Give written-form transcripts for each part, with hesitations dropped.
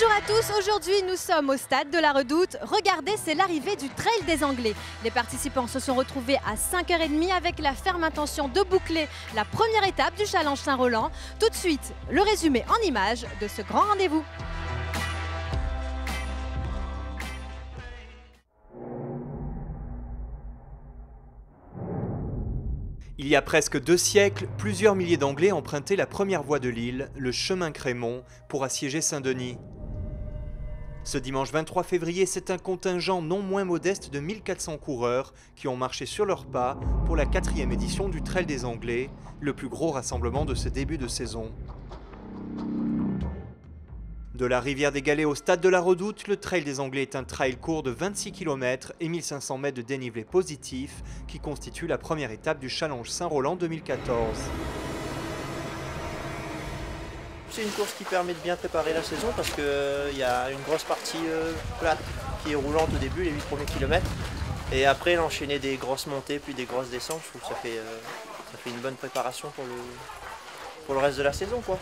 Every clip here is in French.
Bonjour à tous, aujourd'hui nous sommes au stade de la Redoute. Regardez, c'est l'arrivée du Trail des Anglais. Les participants se sont retrouvés à 5h30 avec la ferme intention de boucler la première étape du Challenge Saint-Roland. Tout de suite, le résumé en images de ce grand rendez-vous. Il y a presque 2 siècles, plusieurs milliers d'Anglais empruntaient la première voie de l'île, le chemin Crémont, pour assiéger Saint-Denis. Ce dimanche 23 février, c'est un contingent non moins modeste de 1400 coureurs qui ont marché sur leurs pas pour la 4e édition du Trail des Anglais, le plus gros rassemblement de ce début de saison. De la rivière des Galets au stade de la Redoute, le Trail des Anglais est un trail court de 26 km et 1500 mètres de dénivelé positif qui constitue la première étape du Challenge Saint-Roland 2014. C'est une course qui permet de bien préparer la saison parce qu'il y a une grosse partie plate qui est roulante au début, les 8 premiers kilomètres. Et après, l'enchaîner des grosses montées puis des grosses descentes, je trouve que ça fait une bonne préparation pour le reste de la saison, quoi.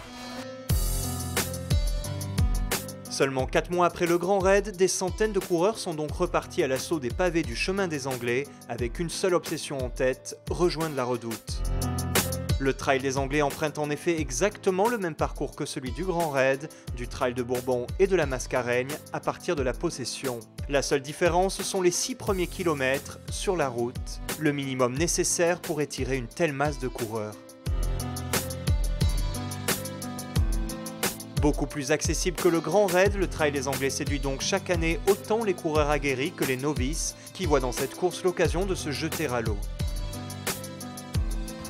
Seulement 4 mois après le Grand Raid, des centaines de coureurs sont donc repartis à l'assaut des pavés du chemin des Anglais avec une seule obsession en tête, rejoindre la Redoute. Le Trail des Anglais emprunte en effet exactement le même parcours que celui du Grand Raid, du Trail de Bourbon et de la Mascareigne à partir de la Possession. La seule différence, ce sont les 6 premiers kilomètres sur la route, le minimum nécessaire pour étirer une telle masse de coureurs. Beaucoup plus accessible que le Grand Raid, le Trail des Anglais séduit donc chaque année autant les coureurs aguerris que les novices qui voient dans cette course l'occasion de se jeter à l'eau.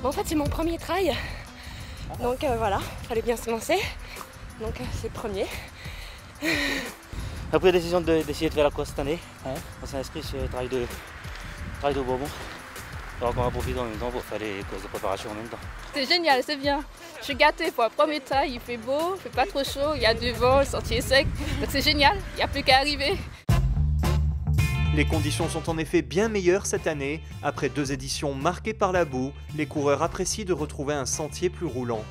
Bon, en fait, c'est mon premier trail, donc voilà, fallait bien se lancer, donc c'est le premier. On a pris la décision d'essayer de faire la course cette année. On s'est inscrit sur le trail de Bourbon. Donc on va profiter en même temps pour faire les courses de préparation en même temps. C'est génial, c'est bien. Je suis gâtée pour un premier trail, il fait beau, il fait pas trop chaud, il y a du vent, le sentier est sec, donc c'est génial, il n'y a plus qu'à arriver. Les conditions sont en effet bien meilleures cette année. Après 2 éditions marquées par la boue, les coureurs apprécient de retrouver un sentier plus roulant.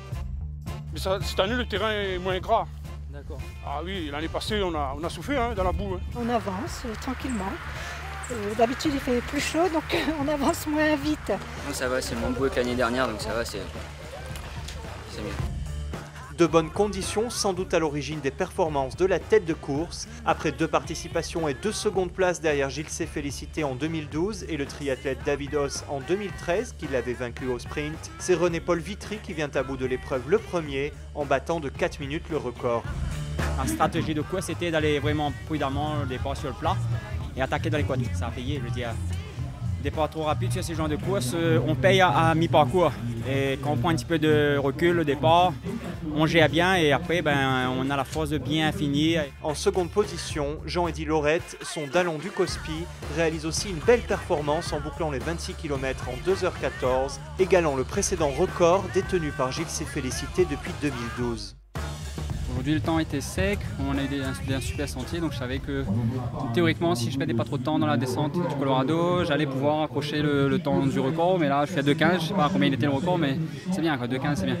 Mais cette année, le terrain est moins gras. D'accord. Ah oui, l'année passée, on a souffert dans la boue. On avance tranquillement. D'habitude, il fait plus chaud, donc on avance moins vite. Non, ça va, c'est moins beau que l'année dernière, donc ça va, c'est mieux. De bonnes conditions, sans doute à l'origine des performances de la tête de course. Après 2 participations et 2 secondes places derrière Gilles C. Félicité en 2012 et le triathlète David Haus en 2013, qui l'avait vaincu au sprint, c'est René-Paul Vitry qui vient à bout de l'épreuve le premier, en battant de 4 minutes le record. La stratégie de course était d'aller vraiment prudemment au départ sur le plat et attaquer dans les quadris. Ça a payé, je veux dire. Départ trop rapide sur ce genre de course, on paye à mi-parcours. Et quand on prend un petit peu de recul au départ, on gère bien et après on a la force de bien finir. En seconde position, Jean-Eddy Laurette, son dallon du Cospi, réalise aussi une belle performance en bouclant les 26 km en 2h14, égalant le précédent record détenu par Gilles C. Félicité depuis 2012. Aujourd'hui le temps était sec, on a eu un super sentier, donc je savais que théoriquement si je perdais pas trop de temps dans la descente du Colorado, j'allais pouvoir accrocher le temps du record, mais là je suis à 2,15, je sais pas combien il était le record, mais c'est bien, 2,15 c'est bien.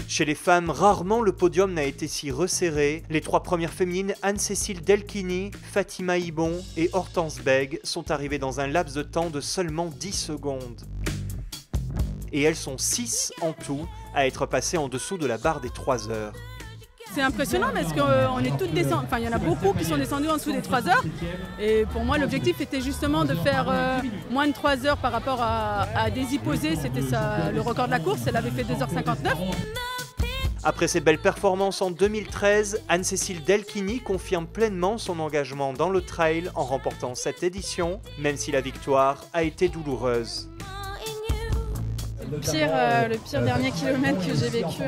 Chez les femmes, rarement le podium n'a été si resserré. Les 3 premières féminines, Anne-Cécile Delchini, Fatima Ibon et Hortense Bègue, sont arrivées dans un laps de temps de seulement 10 secondes. Et elles sont 6 en tout à être passées en dessous de la barre des 3 heures. C'est impressionnant parce qu'on est toutes descendues, enfin il y en a beaucoup qui sont descendus en dessous des 3 heures. Et pour moi l'objectif était justement de faire moins de 3 heures par rapport à des hyposées, c'était le record de la course, elle avait fait 2h59. Après ses belles performances en 2013, Anne-Cécile Delchini confirme pleinement son engagement dans le trail en remportant cette édition, même si la victoire a été douloureuse. Le pire dernier kilomètre que j'ai vécu.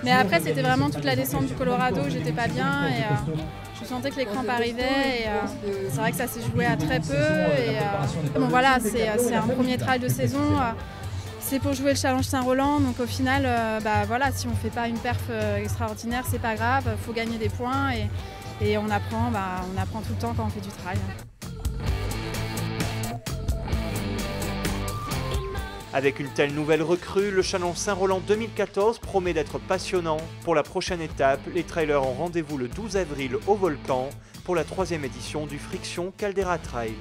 Mais après, c'était vraiment toute la descente du Colorado, j'étais pas bien et je sentais que les crampes arrivaient. Et c'est vrai que ça s'est joué à très peu. Et bon voilà, c'est un premier trail de saison. C'est pour jouer le Challenge Saint-Roland, donc au final, voilà, si on fait pas une perf extraordinaire, c'est pas grave, faut gagner des points et on apprend tout le temps quand on fait du trail. Avec une telle nouvelle recrue, le Challenge Saint-Roland 2014 promet d'être passionnant. Pour la prochaine étape, les trailers ont rendez-vous le 12 avril au Volcan pour la 3e édition du Friction Caldera Trail.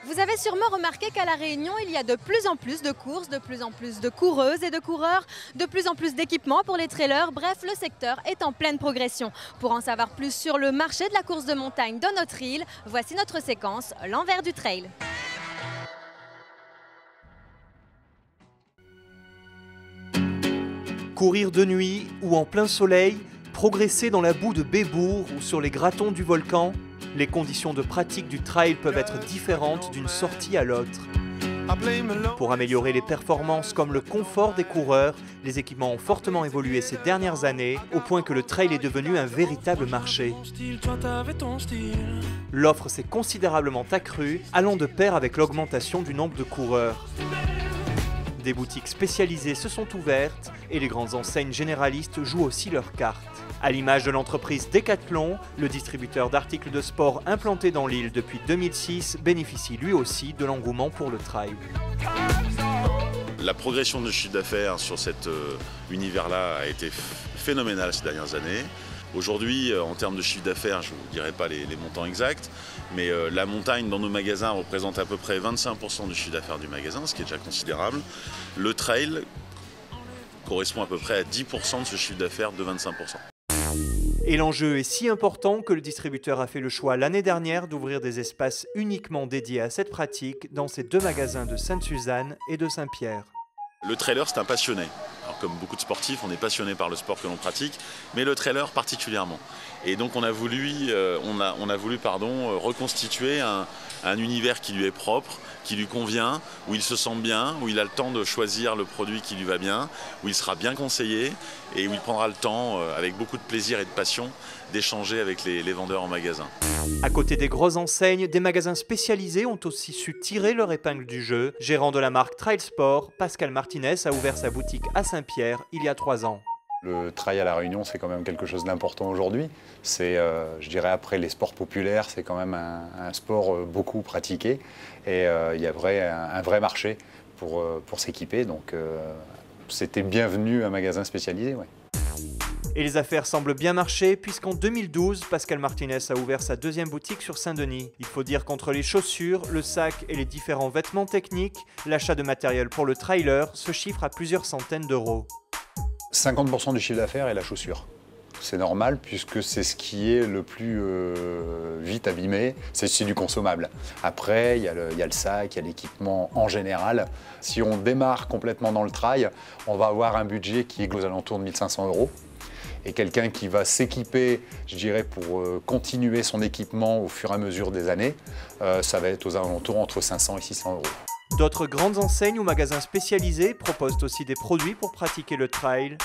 Vous avez sûrement remarqué qu'à La Réunion, il y a de plus en plus de courses, de plus en plus de coureuses et de coureurs, de plus en plus d'équipements pour les trailers. Bref, le secteur est en pleine progression. Pour en savoir plus sur le marché de la course de montagne dans notre île, voici notre séquence L'envers du trail. Courir de nuit ou en plein soleil, progresser dans la boue de Bébourg ou sur les gratons du volcan, les conditions de pratique du trail peuvent être différentes d'une sortie à l'autre. Pour améliorer les performances comme le confort des coureurs, les équipements ont fortement évolué ces dernières années, au point que le trail est devenu un véritable marché. L'offre s'est considérablement accrue, allant de pair avec l'augmentation du nombre de coureurs. Des boutiques spécialisées se sont ouvertes et les grandes enseignes généralistes jouent aussi leurs cartes. À l'image de l'entreprise Decathlon, le distributeur d'articles de sport implanté dans l'île depuis 2006 bénéficie lui aussi de l'engouement pour le trail. La progression de chiffre d'affaires sur cet univers-là a été phénoménale ces dernières années. Aujourd'hui, en termes de chiffre d'affaires, je ne vous dirai pas les montants exacts, mais la montagne dans nos magasins représente à peu près 25% du chiffre d'affaires du magasin, ce qui est déjà considérable. Le trail correspond à peu près à 10% de ce chiffre d'affaires de 25%. Et l'enjeu est si important que le distributeur a fait le choix l'année dernière d'ouvrir des espaces uniquement dédiés à cette pratique dans ses 2 magasins de Sainte-Suzanne et de Saint-Pierre. Le trailer, c'est un passionné. Alors, comme beaucoup de sportifs, on est passionné par le sport que l'on pratique, mais le trailer particulièrement. Et donc on a voulu reconstituer un univers qui lui est propre, qui lui convient, où il se sent bien, où il a le temps de choisir le produit qui lui va bien, où il sera bien conseillé et où il prendra le temps, avec beaucoup de plaisir et de passion, d'échanger avec les vendeurs en magasin. À côté des grosses enseignes, des magasins spécialisés ont aussi su tirer leur épingle du jeu. Gérant de la marque Trail Sport, Pascal Martinez a ouvert sa boutique à Saint-Pierre il y a 3 ans. Le trail à La Réunion, c'est quand même quelque chose d'important aujourd'hui. C'est, je dirais, après les sports populaires, c'est quand même un sport beaucoup pratiqué. Et il y a un vrai marché pour s'équiper. Donc c'était bienvenu un magasin spécialisé. Ouais. Et les affaires semblent bien marcher puisqu'en 2012, Pascal Martinez a ouvert sa 2e boutique sur Saint-Denis. Il faut dire qu'entre les chaussures, le sac et les différents vêtements techniques, l'achat de matériel pour le trailer se chiffre à plusieurs centaines d'euros. 50% du chiffre d'affaires est la chaussure. C'est normal puisque c'est ce qui est le plus vite abîmé, c'est du consommable. Après, il y a le sac, il y a l'équipement en général. Si on démarre complètement dans le trail, on va avoir un budget qui est aux alentours de 1 500 €. Et quelqu'un qui va s'équiper, je dirais, pour continuer son équipement au fur et à mesure des années, ça va être aux alentours entre 500 et 600 €. D'autres grandes enseignes ou magasins spécialisés proposent aussi des produits pour pratiquer le trail.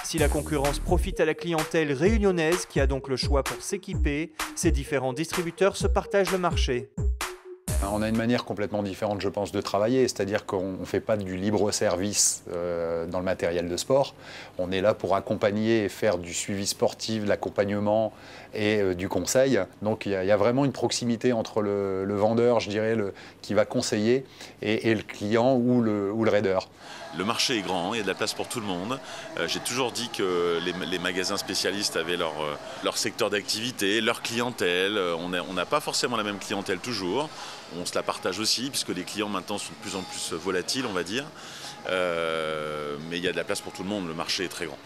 Si la concurrence profite à la clientèle réunionnaise qui a donc le choix pour s'équiper, ces différents distributeurs se partagent le marché. On a une manière complètement différente, je pense, de travailler, c'est-à-dire qu'on ne fait pas du libre service dans le matériel de sport. On est là pour accompagner et faire du suivi sportif, de l'accompagnement et du conseil. Donc il y a vraiment une proximité entre le vendeur, je dirais, qui va conseiller, et le client ou le raider. Le marché est grand, il y a de la place pour tout le monde. J'ai toujours dit que les magasins spécialistes avaient leur secteur d'activité, leur clientèle. On n'a pas forcément la même clientèle toujours. On se la partage aussi, puisque les clients maintenant sont de plus en plus volatiles, on va dire. Mais il y a de la place pour tout le monde, le marché est très grand.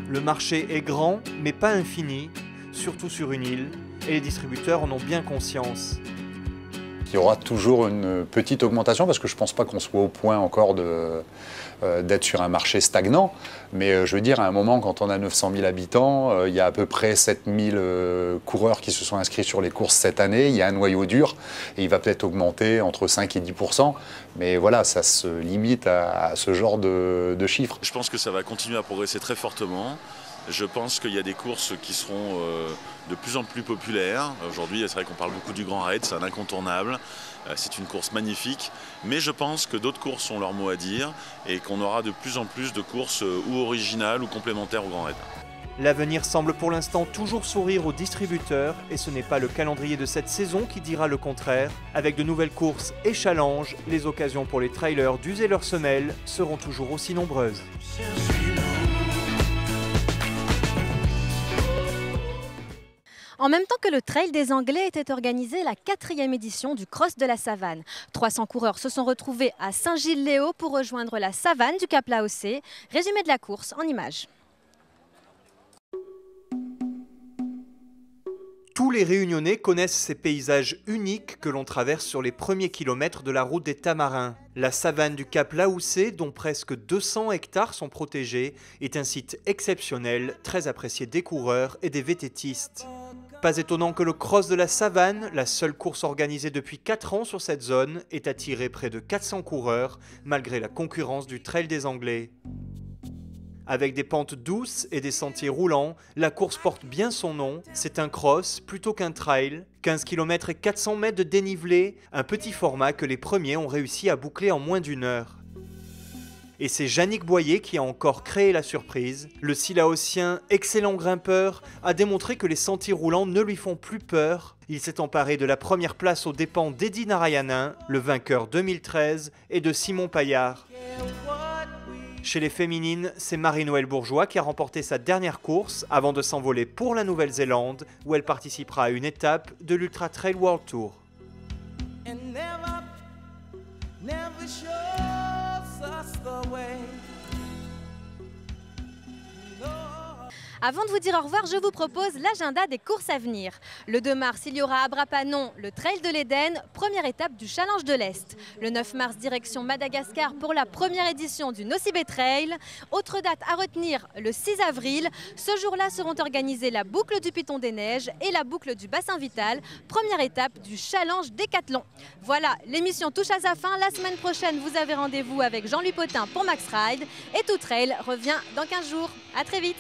Le marché est grand, mais pas infini, surtout sur une île, et les distributeurs en ont bien conscience. Il y aura toujours une petite augmentation parce que je ne pense pas qu'on soit au point encore d'être sur un marché stagnant. Mais je veux dire, à un moment, quand on a 900 000 habitants, il y a à peu près 7 000 coureurs qui se sont inscrits sur les courses cette année. Il y a un noyau dur et il va peut-être augmenter entre 5 et 10%. Mais voilà, ça se limite à ce genre de chiffres. Je pense que ça va continuer à progresser très fortement. Je pense qu'il y a des courses qui seront de plus en plus populaires. Aujourd'hui, c'est vrai qu'on parle beaucoup du Grand Raid, c'est un incontournable. C'est une course magnifique. Mais je pense que d'autres courses ont leur mot à dire et qu'on aura de plus en plus de courses ou originales ou complémentaires au Grand Raid. L'avenir semble pour l'instant toujours sourire aux distributeurs et ce n'est pas le calendrier de cette saison qui dira le contraire. Avec de nouvelles courses et challenges, les occasions pour les trailers d'user leurs semelles seront toujours aussi nombreuses. En même temps que le Trail des Anglais était organisée la 4e édition du Cross de la Savane. 300 coureurs se sont retrouvés à Saint-Gilles-Léo pour rejoindre la savane du Cap Laossé. Résumé de la course en images. Tous les Réunionnais connaissent ces paysages uniques que l'on traverse sur les premiers kilomètres de la route des Tamarins. La savane du Cap Laossé, dont presque 200 hectares sont protégés, est un site exceptionnel, très apprécié des coureurs et des vététistes. Pas étonnant que le Cross de la Savane, la seule course organisée depuis 4 ans sur cette zone, ait attiré près de 400 coureurs, malgré la concurrence du Trail des Anglais. Avec des pentes douces et des sentiers roulants, la course porte bien son nom. C'est un cross plutôt qu'un trail. 15 km et 400 mètres de dénivelé, un petit format que les premiers ont réussi à boucler en moins d'1 heure. Et c'est Yannick Boyer qui a encore créé la surprise. Le Silaotien, excellent grimpeur, a démontré que les sentiers roulants ne lui font plus peur. Il s'est emparé de la première place aux dépens d'Eddy Narayanan, le vainqueur 2013, et de Simon Paillard. Chez les féminines, c'est Marie-Noëlle Bourgeois qui a remporté sa dernière course avant de s'envoler pour la Nouvelle-Zélande où elle participera à une étape de l'Ultra Trail World Tour. Avant de vous dire au revoir, je vous propose l'agenda des courses à venir. Le 2 mars, il y aura à Brapanon le Trail de l'Éden, première étape du Challenge de l'Est. Le 9 mars, direction Madagascar pour la première édition du Nosy Be Trail. Autre date à retenir, le 6 avril. Ce jour-là seront organisées la boucle du Piton des Neiges et la boucle du Bassin Vital, première étape du Challenge Décathlon. Voilà, l'émission touche à sa fin. La semaine prochaine, vous avez rendez-vous avec Jean-Louis Potin pour Max Ride. Et Tout Trail revient dans 15 jours. À très vite.